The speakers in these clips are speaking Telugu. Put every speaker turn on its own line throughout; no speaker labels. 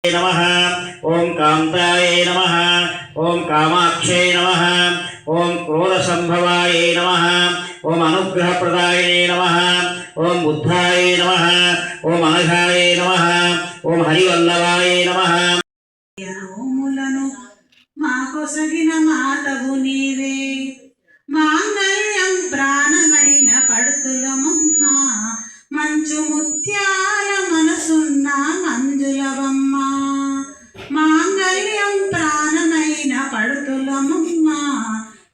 नमः ओं कांताय नमः ओं कामाक्षय नमः ओं क्रोधसंभवाय नमः ओं अनुग्रहप्रदायिने नमः ओं बुद्धाय नमः ओं अनघाय नमः ओं हरिवल्लभाय नमः।
నోములను మాకొసగిన మాతవు నీవే మాంగళ్యం ప్రాణమైన పడుతులమమ్మ మంచు ముత్యాల మనసున్న మంజులవమ్మ మాంగళ్యం ప్రాణమైన పడుతులమమ్మ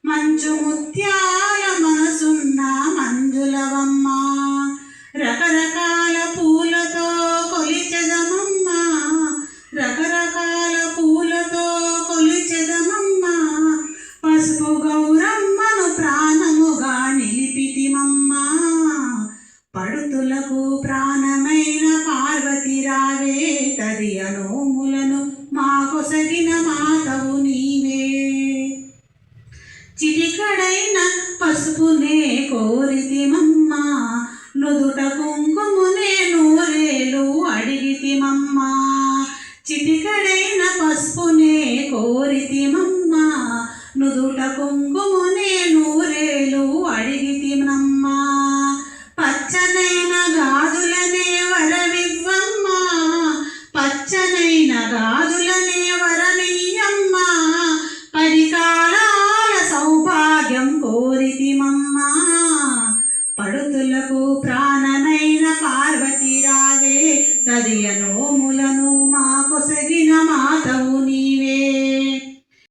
మంచు ముత్యాల మనసున్న మంజులవమ్మ రకరకాల పూలతో కొలిచెదమమ్మ రకరకాల పూలతో కొలిచెదమమ్మ పసుపు గౌరమ్మను ప్రాణముగా నిలిపితిమమ్మ పడుతులకు ప్రాణమైన పార్వతి రావే తదియను